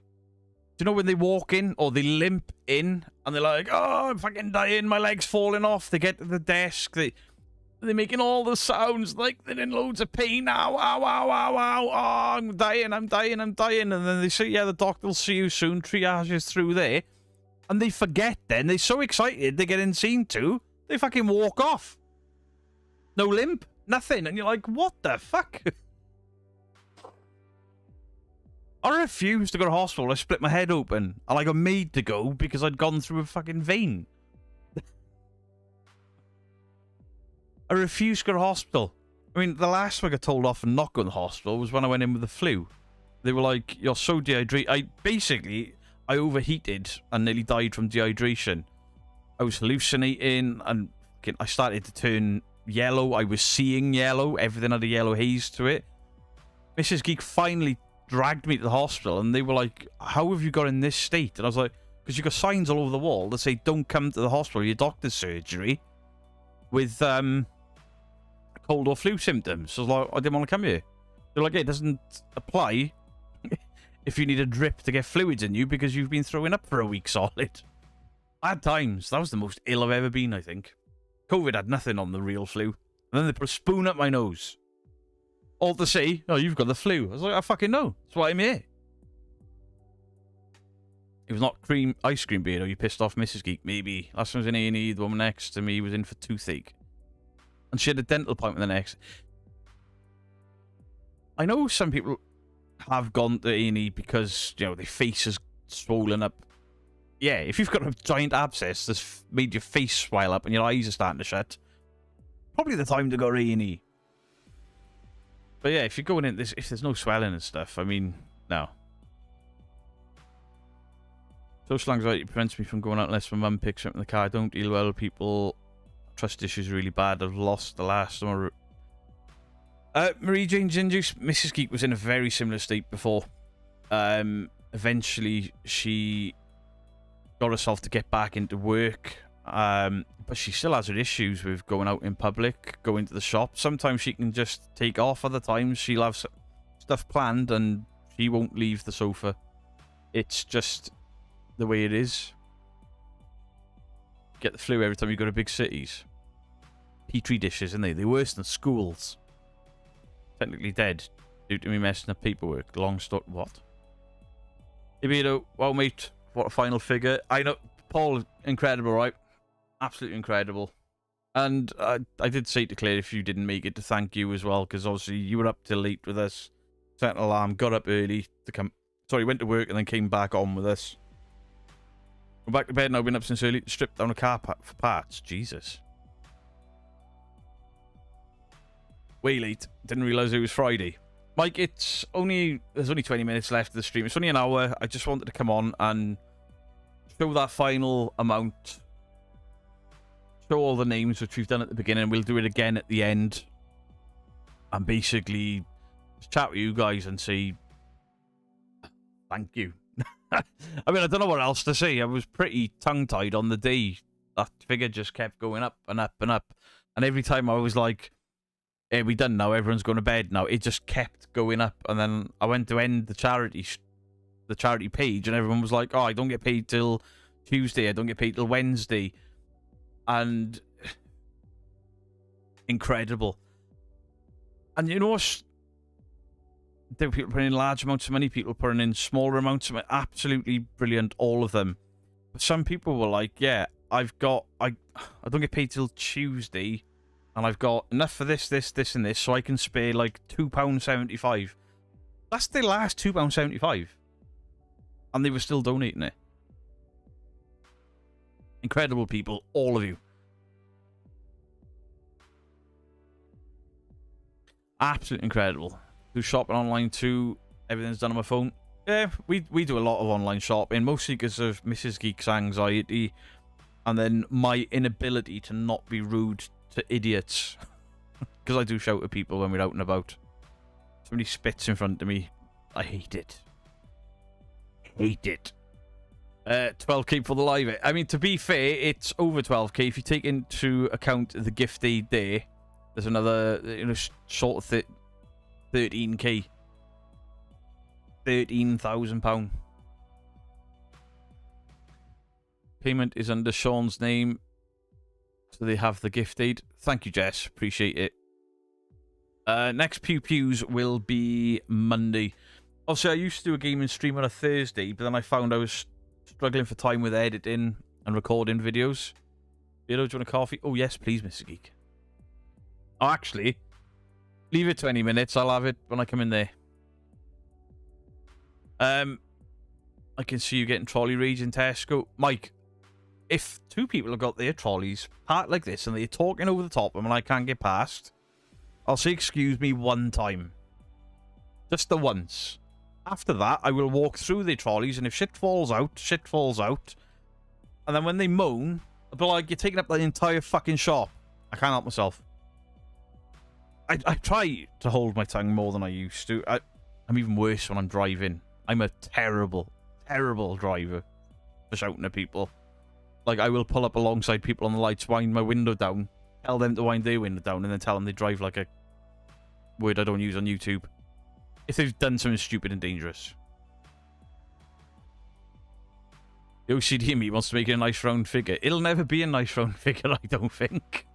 Do you know when they walk in or they limp in and they're like, oh, I'm fucking dying, my leg's falling off. They get to the desk, they're making all the sounds like they're in loads of pain. Ow, ow, ow, ow, ow, oh, I'm dying. And then they say, yeah, the doctor will see you soon, triages through there. And they forget then, they're so excited they get in scene 2, they fucking walk off. No limp, nothing. And you're like, what the fuck? I refused to go to hospital. I split my head open. And I got made to go because I'd gone through a fucking vein. I refused to go to hospital. I mean, the last time I got told off and not going to hospital was when I went in with the flu. They were like, you're so dehydrated. I overheated and nearly died from dehydration. I was hallucinating and I started to turn yellow. I was seeing yellow. Everything had a yellow haze to it. Mrs. Geek finally dragged me to the hospital and they were like, how have you got in this state? And I was like, because you've got signs all over the wall that say don't come to the hospital, your doctor's surgery with cold or flu symptoms. So I was like, I didn't want to come here. They're like, it doesn't apply if you need a drip to get fluids in you because you've been throwing up for a week solid. Bad times. That was the most ill I've ever been, I think. COVID had nothing on the real flu. And then they put a spoon up my nose. All to say, oh, you've got the flu. I was like, I fucking know. That's why I'm here. It was not ice cream beer, though. You pissed off Mrs. Geek. Maybe. Last time I was in A&E, the woman next to me was in for toothache. And she had a dental appointment the next. I know some people have gone to A&E because, you know, their face is swollen up. Yeah, if you've got a giant abscess that's made your face swell up and your eyes are starting to shut, probably the time to go to A&E. But yeah, if you're going in this, if there's no swelling and stuff, I mean, no. Social anxiety prevents me from going out unless my mum picks me up in the car. I don't deal well with people. Trust issues really bad. I've lost the last of my... Marie Jane Ginjuice, Mrs. Geek was in a very similar state before. Eventually, she got herself to get back into work. But she still has her issues with going out in public, going to the shop. Sometimes she can just take off. Other times she'll have stuff planned and she won't leave the sofa. It's just the way it is. Get the flu every time you go to big cities. Petri dishes, isn't they? They're worse than schools. Technically dead due to me messing up paperwork. Long story. What? Ibito, well, mate, what a final figure. I know, Paul, incredible, right? Absolutely incredible. And I did say to Claire, if you didn't make it, to thank you as well, because obviously you were up till late with us. Set an alarm, got up early to come. Sorry, went to work and then came back on with us. We're back to bed now, been up since early, stripped down a car for parts. Jesus. Way late. Didn't realise it was Friday. Mike, there's only 20 minutes left of the stream. It's only an hour. I just wanted to come on and show that final amount. Show all the names which we've done at the beginning. We'll do it again at the end. And basically just chat with you guys and say thank you. I mean, I don't know what else to say. I was pretty tongue-tied on the day. That figure just kept going up and up and up. And every time I was like, hey, we done now, everyone's going to bed now. It just kept going up. And then I went to end the charity page, and everyone was like, oh, I don't get paid till Tuesday. I don't get paid till Wednesday. And incredible. And you know what? There were people putting in large amounts of money, people putting in smaller amounts of money. Absolutely brilliant, all of them. Some people were like, yeah, I don't get paid till Tuesday, and I've got enough for this, and this, so I can spare like £2.75. That's the last £2.75. And they were still donating it. Incredible people, all of you. Absolutely incredible. Do shopping online too. Everything's done on my phone. Yeah, we do a lot of online shopping, mostly because of Mrs. Geek's anxiety, and then my inability to not be rude to idiots. Because I do shout at people when we're out and about. Somebody spits in front of me. I hate it. Hate it. 12k for the live. I mean, to be fair, it's over 12k. If you take into account the gift aid there, there's another, short of 13k. £13,000. Payment is under Sean's name, so they have the gift aid. Thank you, Jess. Appreciate it. Next Pew Pews will be Monday. Obviously, I used to do a gaming stream on a Thursday, but then I found I was struggling for time with editing and recording videos. Beardo, do you want a coffee? Oh, yes, please, Mr. Geek. Oh, actually, leave it 20 minutes. I'll have it when I come in there. I can see you getting trolley rage in Tesco. Mike, if two people have got their trolleys parked like this and they're talking over the top of them and I can't get past, I'll say excuse me one time. Just the once. After that, I will walk through their trolleys, and if shit falls out, shit falls out. And then when they moan, I'll be like, you're taking up the entire fucking shop. I can't help myself. I try to hold my tongue more than I used to. I'm even worse when I'm driving. I'm a terrible, terrible driver for shouting at people. Like, I will pull up alongside people on the lights, wind my window down, tell them to wind their window down, and then tell them they drive like a word I don't use on YouTube. If they've done something stupid and dangerous. The OCD in me wants to make it a nice round figure. It'll never be a nice round figure, I don't think.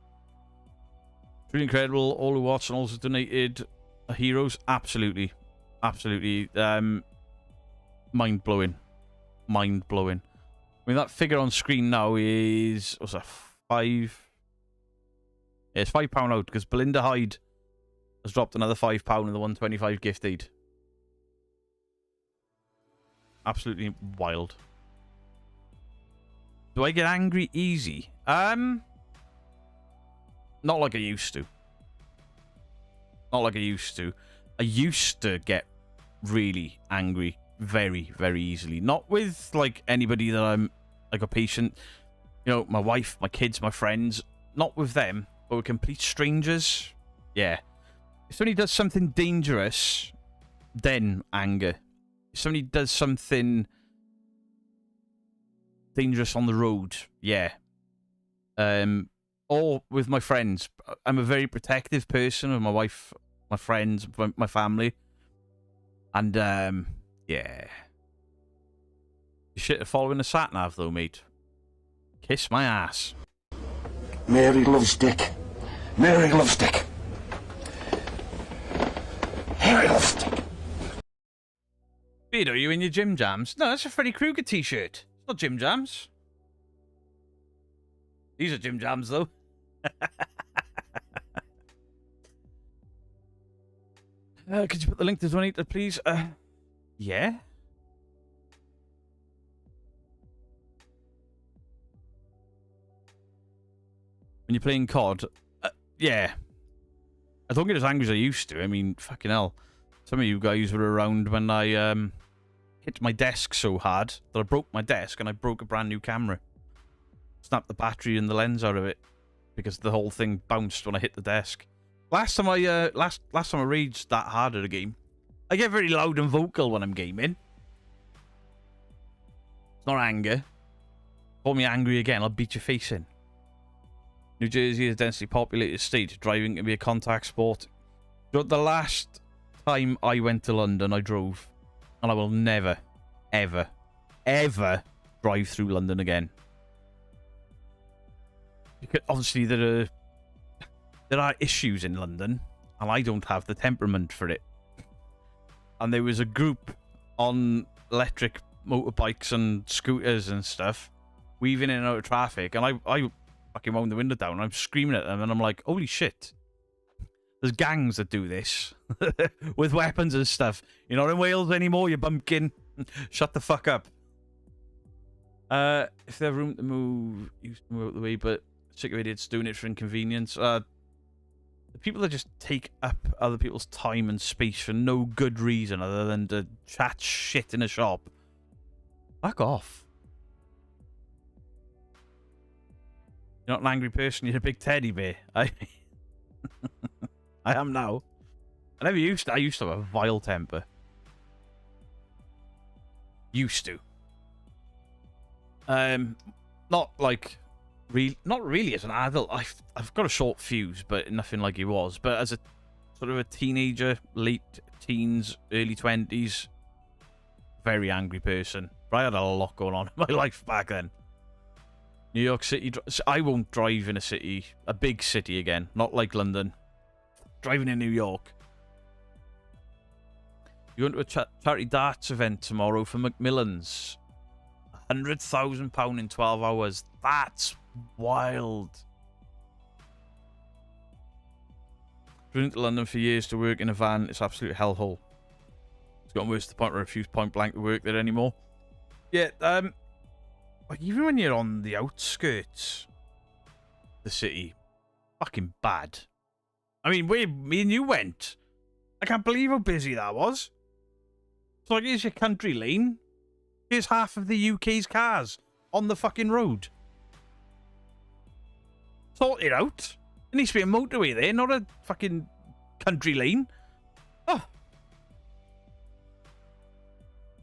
It's really incredible. All who watched and also donated are heroes. Absolutely. Absolutely. Mind-blowing. Mind-blowing. I mean, that figure on screen now is... What's that? £5... Yeah, it's £5 out, because Belinda Hyde has dropped another £5 in the 125 gift aid. Absolutely wild. Do I get angry easy? Not like I used to. Not like I used to. I used to get really angry very, very easily. Not with, like, anybody that I'm, like, a patient. You know, my wife, my kids, my friends. Not with them, but with complete strangers. Yeah. If somebody does something dangerous, then anger. If somebody does something dangerous on the road, yeah. Or with my friends. I'm a very protective person with my wife, my friends, my family. And, yeah. You shit at following the sat-nav, though, mate. Kiss my ass. Mary loves Dick. Mary loves Dick. Mary loves Dick. Beard, are you in your Gym Jams? No, that's a Freddy Krueger t-shirt. It's not Gym Jams. These are Gym Jams, though. Could you put the link to donate, please? Yeah? When you're playing COD? Yeah. I don't get as angry as I used to. I mean, fucking hell. Some of you guys were around when I hit my desk so hard that I broke my desk and I broke a brand new camera. Snapped the battery and the lens out of it because the whole thing bounced when I hit the desk. Last time I raged that hard at a game, I get very loud and vocal when I'm gaming. It's not anger. Call me angry again, I'll beat your face in. New Jersey is a densely populated state. Driving can be a contact sport. But the last time I went to London, I drove. And I will never, ever, ever drive through London again. Because obviously there are issues in London, and I don't have the temperament for it. And there was a group on electric motorbikes and scooters and stuff weaving in and out of traffic, and I fucking wound the window down, and I'm screaming at them, and I'm like, holy shit. There's gangs that do this with weapons and stuff. You're not in Wales anymore, you bumpkin. Shut the fuck up. If they have room to move, used to move out of the way, but sick of idiots doing it for inconvenience. The people that just take up other people's time and space for no good reason other than to chat shit in a shop. Fuck off. You're not an angry person, you're a big teddy bear. I am now. I used to have a vile temper. Used to. Not like not really as an adult. I've got a short fuse, but nothing like he was. But as a sort of a teenager, late teens, early 20s, very angry person. But I had a lot going on in my life back then. New York City, I won't drive in a city, a big city again, not like London. Driving in New York. You're going to a charity darts event tomorrow for Macmillan's. £100,000 in 12 hours. That's wild. Driven to London for years to work in a van. It's absolute hellhole. It's gotten worse to the point where I refuse point blank to work there anymore. Yeah, like even when you're on the outskirts of the city, fucking bad. I mean, where me and you went, I can't believe how busy that was. It's like, here's your country lane. Here's half of the UK's cars on the fucking road. Sort it out. There needs to be a motorway there, not a fucking country lane. Oh.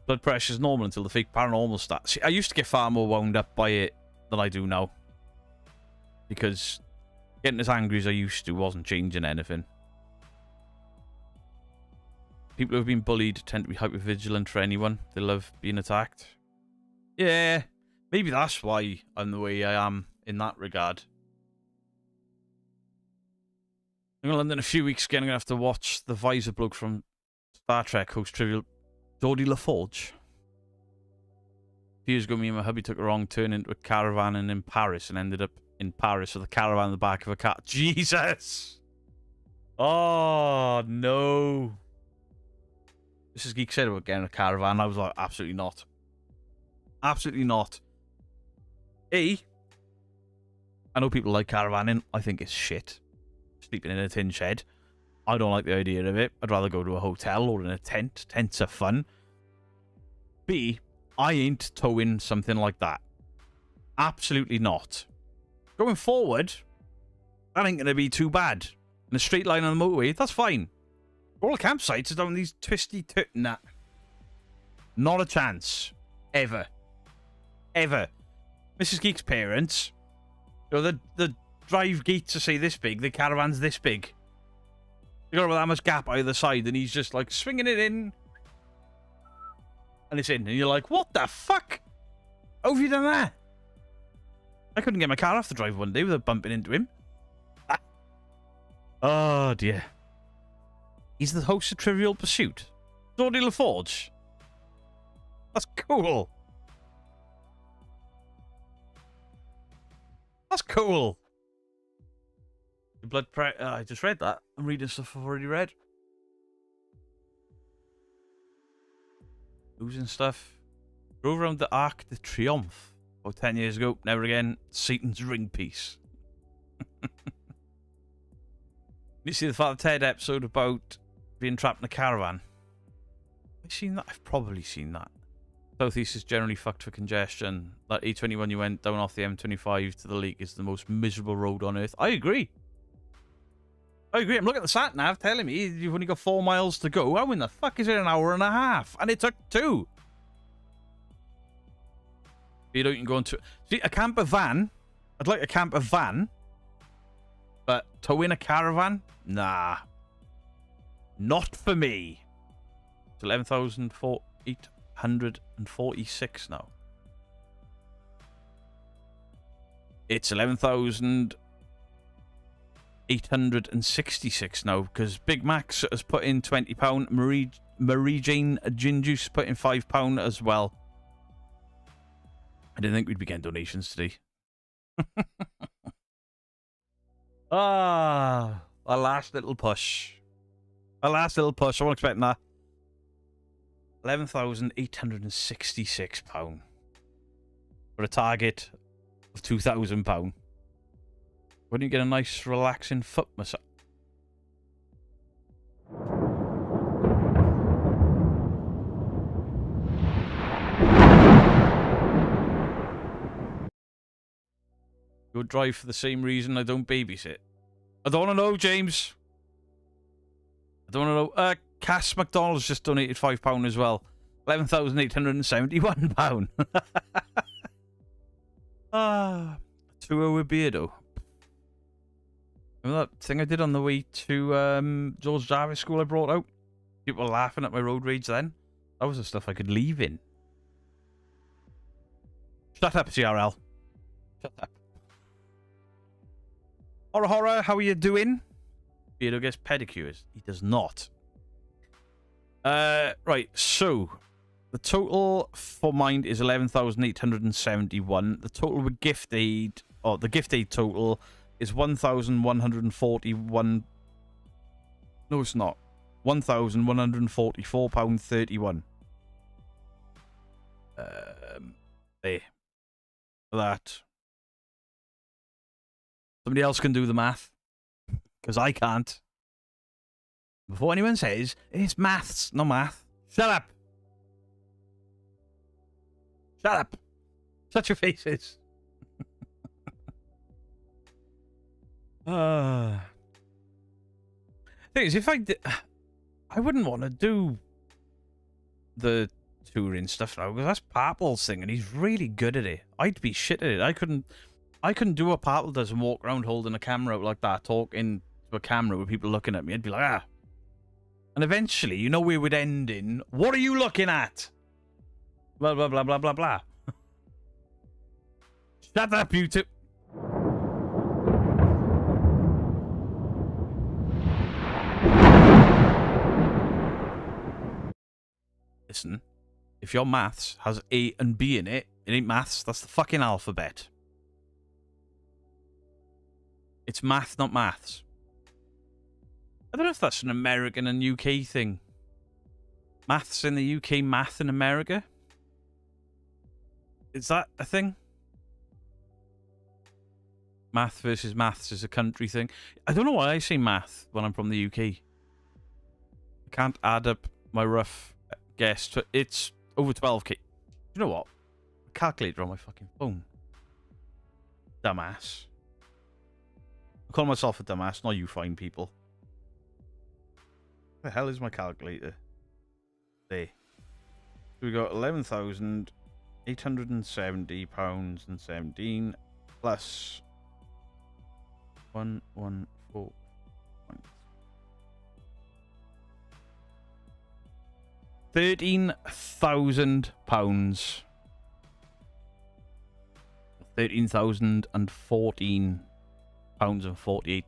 Blood pressure's normal until the fake paranormal starts. See, I used to get far more wound up by it than I do now. Because getting as angry as I used to wasn't changing anything. People who have been bullied tend to be hyper-vigilant for anyone. They love being attacked. Yeah, maybe that's why I'm the way I am in that regard. I'm going to London in a few weeks again. I'm going to have to watch the visor bloke from Star Trek host Trivial... Geordie LaForge. A few years ago, me and my hubby took a wrong turn into a caravan in Paris and ended up in Paris with a caravan in the back of a car. Jesus! Oh, no. Mrs. Geek said about getting a caravan. I was like, absolutely not. Absolutely not. I know people like caravanning. I think it's shit. Sleeping in a tin shed. I don't like the idea of it. I'd rather go to a hotel or in a tent. Tents are fun. B, I ain't towing something like that. Absolutely not. Going forward, that ain't going to be too bad. In a straight line on the motorway, that's fine. All the campsites are down these twisty... Nah. Not a chance. Ever. Ever. Mrs. Geek's parents, you know, the drive gates are, say, this big. The caravan's this big. You got about that much gap either side, and he's just like swinging it in, and it's in, and you're like, what the fuck? How have you done that? I couldn't get my car off the drive one day without bumping into him. Ah. Oh dear. He's the host of Trivial Pursuit. Geordie LaForge. That's cool. That's cool. Blood pressure. I just read that. I'm reading stuff I've already read. Losing stuff. Drove around the Arc de Triomphe about 10 years ago. Never again. Satan's ring piece. You see the Father Ted episode about being trapped in a caravan? Have I seen that? I've probably seen that. Southeast is generally fucked for congestion. That A21 you went down off the M25 to the lake is the most miserable road on earth. I agree. I agree. I'm looking at the sat nav telling me you've only got 4 miles to go. How in the fuck is it an hour and a half? And it took 2. You know, you can go into... See, a camper van. I'd like a camper van. But towing a caravan? Nah. Not for me. It's 11,846 now. It's 11,866 now because Big Max has put in £20. Marie Jane Gin Juice put in £5 as well. I didn't think we'd be getting donations today. Ah, a last little push. A last little push. I wasn't expecting that. £11,866 for a target of £2,000. Wouldn't you get a nice, relaxing foot massage? Go drive for the same reason I don't babysit. I don't want to know, James. I don't want to know. Cass McDonald's just donated £5 as well. £11,871. Ah, tour with Beardo. Remember that thing I did on the way to George Jarvis School I brought out? People were laughing at my road rage then. That was the stuff I could leave in. Shut up, CRL. Shut up. Horror, how are you doing? Beardo gets pedicures. He does not. Right, so the total for mine is 11,871. The total with gift aid, or the gift aid total is 1,141. No, it's not. £1,144.31. There. That. Somebody else can do the math, because I can't. Before anyone says, it's maths, not math. Shut up. Shut up. Shut your faces. Thing is, if I did, I wouldn't want to do the touring stuff now, because that's Parple's thing, and he's really good at it. I'd be shit at it. I couldn't do what Parple does and walk around holding a camera out like that, talking to a camera with people looking at me. I'd be like, ah. And eventually, you know where we'd end in, what are you looking at? Blah, blah, blah, blah, blah, blah. Shut up, you two. Listen, if your maths has A and B in it, it ain't maths, that's the fucking alphabet. It's math, not maths. I don't know if that's an American and UK thing. Maths in the UK, math in America? Is that a thing? Math versus maths is a country thing. I don't know why I say math when I'm from the UK. I can't add up my rough guess. It's over 12k. You know what? Calculator on my fucking phone. Dumbass. I call myself a dumbass, not you fine people. Where the hell is my calculator? There. So we got £11,870.17 plus 114. £13,000. £13,014.48.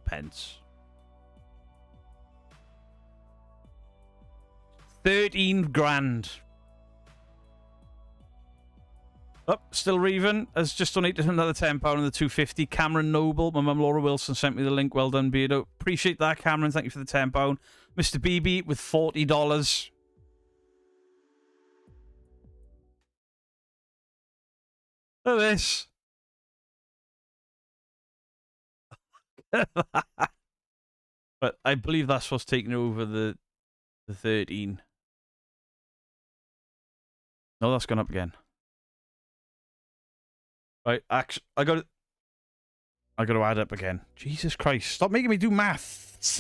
13 grand. Oh, still Reven has just donated another £10 and the 250. Cameron Noble, my mum Laura Wilson sent me the link. Well done, Beardo. Appreciate that, Cameron. Thank you for the £10. Mr. BB with $40. Look at this. But I believe that's what's taking over the 13. No, that's gone up again. Right, actually, I got to add up again. Jesus Christ! Stop making me do maths.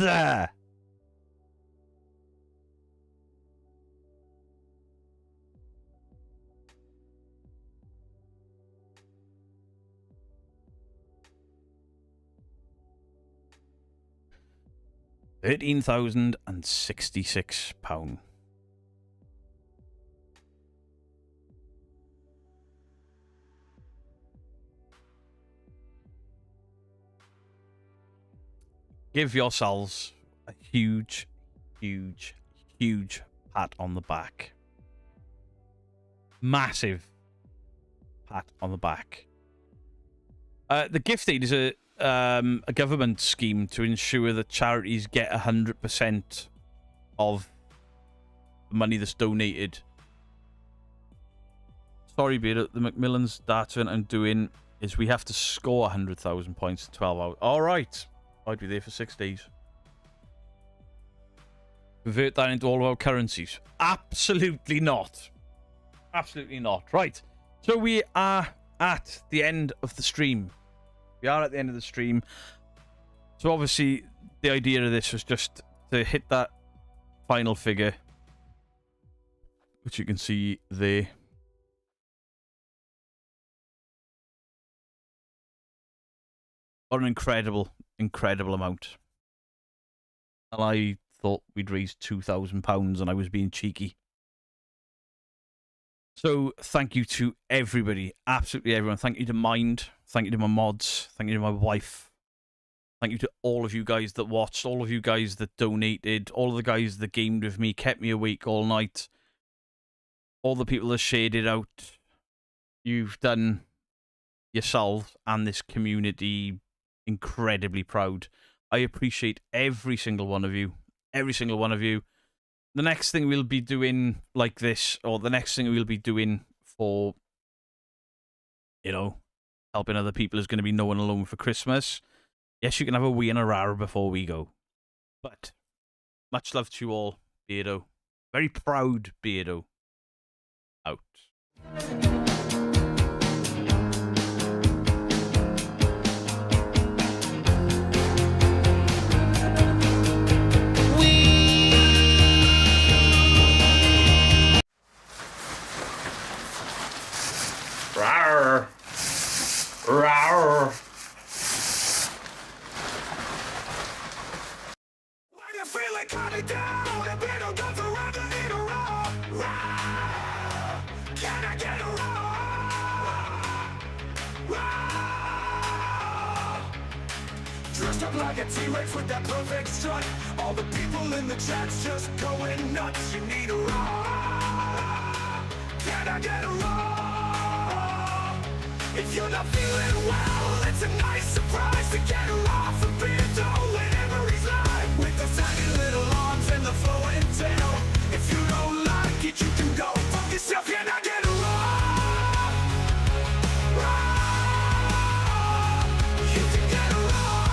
£13,066. Give yourselves a huge, huge, huge pat on the back. Massive pat on the back. The gift aid is a government scheme to ensure that charities get 100% of the money that's donated. Sorry, Beard, the Macmillan's data I'm doing is we have to score 100,000 points in 12 hours. All right. I'd be there for 6 days. Convert that into all of our currencies. Absolutely not. Absolutely not. Right. So we are at the end of the stream. We are at the end of the stream. So obviously the idea of this was just to hit that final figure, which you can see there. What an incredible amount. And I thought we'd raised £2,000 and I was being cheeky. So thank you to everybody, absolutely everyone. Thank you to Mind, thank you to my mods, thank you to my wife. Thank you to all of you guys that watched, all of you guys that donated, all of the guys that gamed with me, kept me awake all night. All the people that shared it out. You've done yourselves and this community incredibly proud. I appreciate every single one of you. Every single one of you. The next thing we'll be doing like this, or the next thing we'll be doing for, you know, helping other people is going to be No One Alone for Christmas. Yes, you can have a wee and a rara before we go. But much love to you all, Beardo. Very proud Beardo. Out. Rawr. Rawr. When you feel it coming down, and Beardo goes around and in a row. Row. Can I get a row? Row. Dressed up like a T-Rex with that perfect strut. All the people in the chat's just going nuts. You need a row. Can I get a row? If you're not feeling well, it's a nice surprise to get her off a Beardo whenever he's live. With those tiny little arms and the flowing tail. If you don't like it, you can go fuck yourself. Can I get a roll? You can get a roll.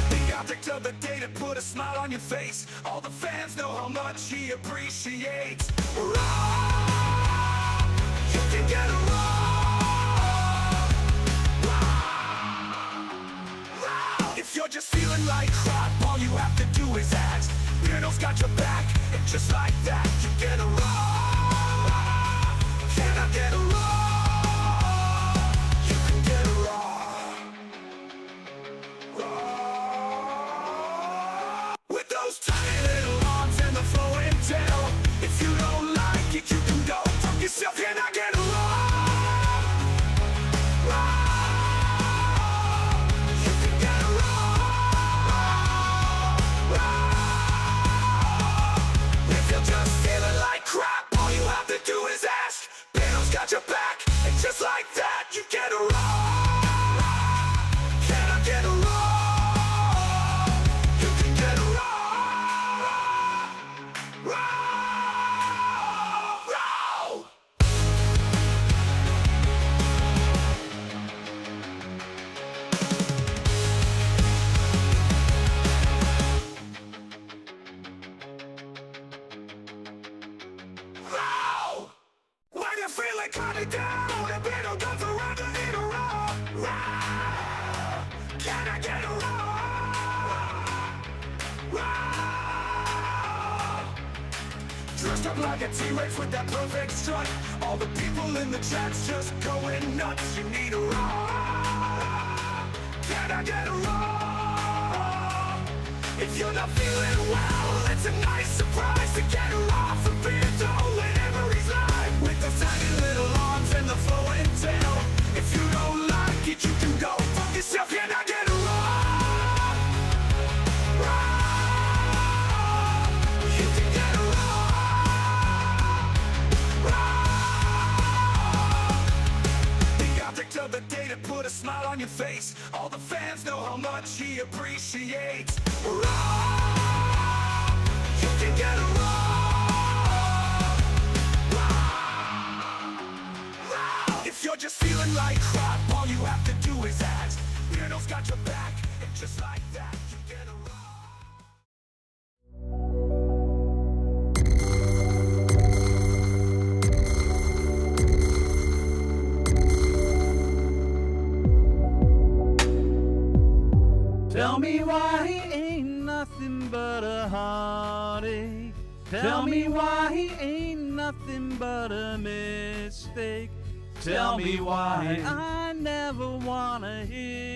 The object of the day to put a smile on your face. All the fans know how much he appreciates. You can get a roll. If you're just feeling like crap, all you have to do is ask. Beardo's got your back, and just like that, you get a roll. Can I get a roll? You can get a roll. With those tiny little arms and the flowing tail. If you don't like it, you can go fuck yourself. Can I get a roll? You can get a roll. If you're just feeling like crap, all you have to do is ask. Beardo's got your back, and just like that, you get a roll. Can I get a roll? You can get a roll. When you feel it coming down, and Beardo goes around and in a row. Can I get a roll? Dressed up like a T-Rex with that perfect strut. All the people in the chat's just going nuts. You need a roll. Can I get a roll? If you're not feeling well, it's a nice surprise to get her off a Beardo whenever he's live. With those tiny little arms and the flowing tail. If you don't like it, you can go fuck yourself. Can I get a roll? You can get a roll. of the day to put a smile on your face. All the fans know how much he appreciates. Raw, you can get a raw. Raw. If you're just feeling like crap, all you have to do is ask. Beardo's got your back, and just like that, you get a raw. Tell me why he ain't nothing but a heartache. Tell me why he ain't nothing but a mistake. Tell me why I never wanna hear